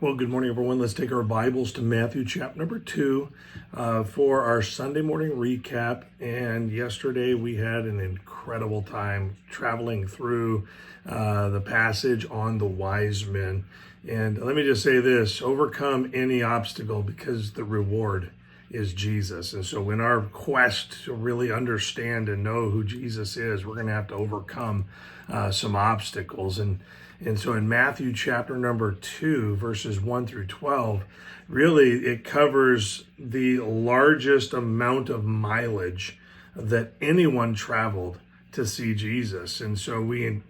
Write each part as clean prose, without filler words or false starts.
Well, good morning, everyone. Let's take our Bibles to Matthew chapter number 2 for our Sunday morning recap. And yesterday we had an incredible time traveling through the passage on the wise men. And let me just say this, overcome any obstacle because the reward is Jesus. And so in our quest to really understand and know who Jesus is, we're going to have to overcome some obstacles. And so in Matthew chapter number 2, verses 1 through 12, really it covers the largest amount of mileage that anyone traveled to see Jesus. And so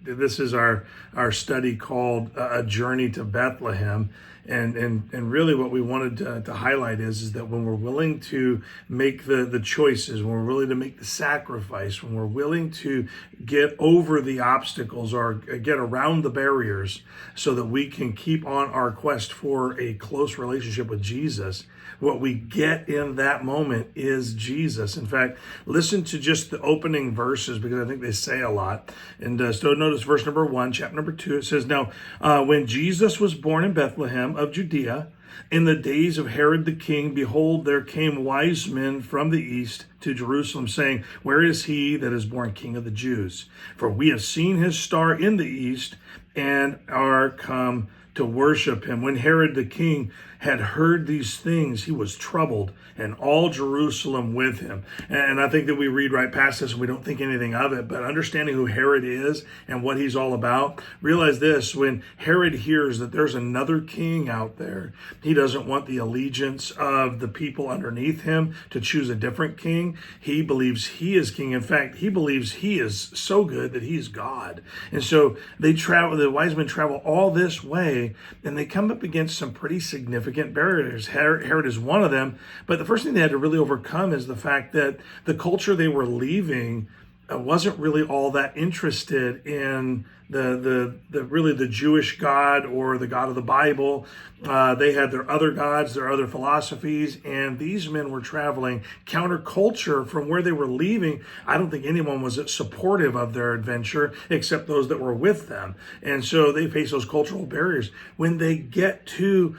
this is our study called A Journey to Bethlehem. And really what we wanted to highlight is that when we're willing to make the choices, when we're willing to make the sacrifice, when we're willing to get over the obstacles or get around the barriers so that we can keep on our quest for a close relationship with Jesus, what we get in that moment is Jesus. In fact, listen to just the opening verses because I think they say a lot. And so notice verse number 1, chapter number 2, it says, Now, when Jesus was born in Bethlehem of Judea, in the days of Herod the king, behold, there came wise men from the east to Jerusalem, saying, Where is he that is born King of the Jews? For we have seen his star in the east and are come to worship him. When Herod the king had heard these things, he was troubled, and all Jerusalem with him. And I think that we read right past this and we don't think anything of it, but understanding who Herod is and what he's all about, realize this, when Herod hears that there's another king out there, he doesn't want the allegiance of the people underneath him to choose a different king. He believes he is king. In fact, he believes he is so good that he's God. And so the wise men travel all this way, and they come up against some pretty significant barriers. Herod is one of them, but the first thing they had to really overcome is the fact that the culture they were leaving wasn't really all that interested in the Jewish God or the God of the Bible. They had their other gods, their other philosophies, and these men were traveling counterculture from where they were leaving. I don't think anyone was supportive of their adventure except those that were with them. And so they face those cultural barriers. When they get to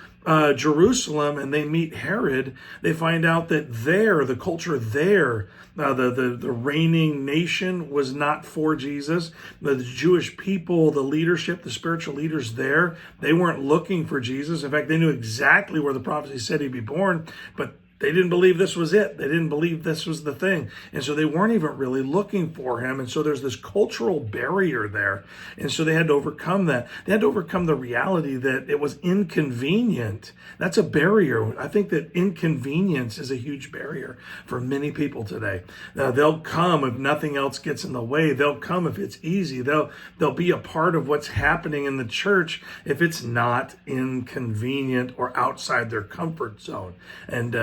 Jerusalem and they meet Herod, they find out that the culture there, the reigning nation was not for Jesus. The Jewish people, the leadership, the spiritual leaders there, they weren't looking for Jesus. In fact, they knew exactly where the prophecy said he'd be born, but they didn't believe this was it. They didn't believe this was the thing. And so they weren't even really looking for him. And so there's this cultural barrier there. And so they had to overcome that. They had to overcome the reality that it was inconvenient. That's a barrier. I think that inconvenience is a huge barrier for many people today. They'll come if nothing else gets in the way. They'll come if it's easy. They'll be a part of what's happening in the church if it's not inconvenient or outside their comfort zone. And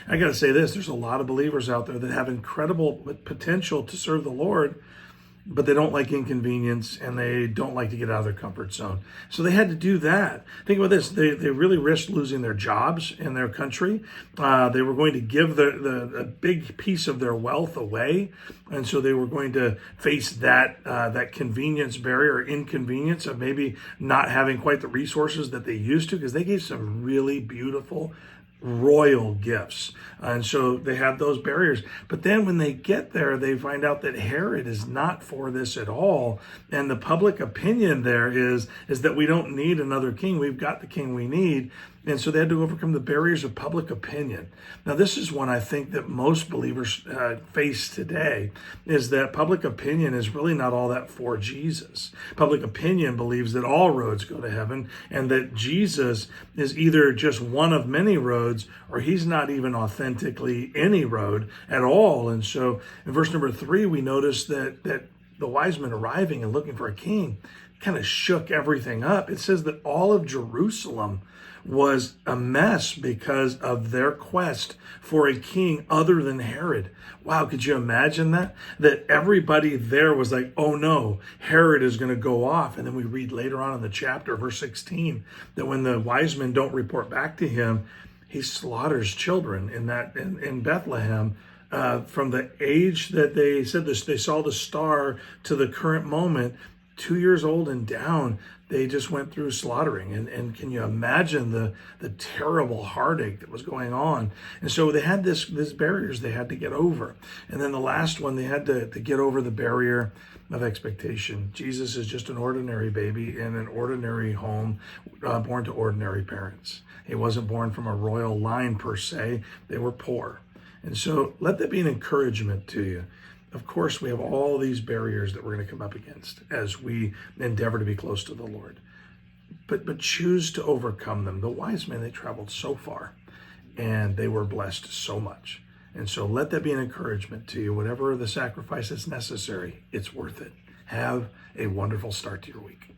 I got to say this, there's a lot of believers out there that have incredible potential to serve the Lord, but they don't like inconvenience and they don't like to get out of their comfort zone. So they had to do that. Think about this. They really risked losing their jobs in their country. They were going to give a big piece of their wealth away. And so they were going to face that convenience barrier or inconvenience of maybe not having quite the resources that they used to, because they gave some really beautiful royal gifts. And so they have those barriers. But then when they get there, they find out that Herod is not for this at all. And the public opinion there is that we don't need another king. We've got the king we need. And so they had to overcome the barriers of public opinion. Now, this is one I think that most believers face today, is that public opinion is really not all that for Jesus. Public opinion believes that all roads go to heaven and that Jesus is either just one of many roads or he's not even authentically any road at all. And so in verse number 3, we notice that the wise men arriving and looking for a king kind of shook everything up. It says that all of Jerusalem was a mess because of their quest for a king other than Herod. Wow, could you imagine that? That everybody there was like, oh no, Herod is going to go off. And then we read later on in the chapter, verse 16, that when the wise men don't report back to him, he slaughters children in Bethlehem. From the age that they said this, they saw the star to the current moment, 2 years old and down, they just went through slaughtering. And can you imagine the terrible heartache that was going on? And so they had these barriers they had to get over. And then the last one, they had to get over the barrier of expectation. Jesus is just an ordinary baby in an ordinary home, born to ordinary parents. He wasn't born from a royal line per se. They were poor. And so let that be an encouragement to you. Of course, we have all these barriers that we're going to come up against as we endeavor to be close to the Lord. But choose to overcome them. The wise men, they traveled so far and they were blessed so much. And so let that be an encouragement to you. Whatever the sacrifice is necessary, it's worth it. Have a wonderful start to your week.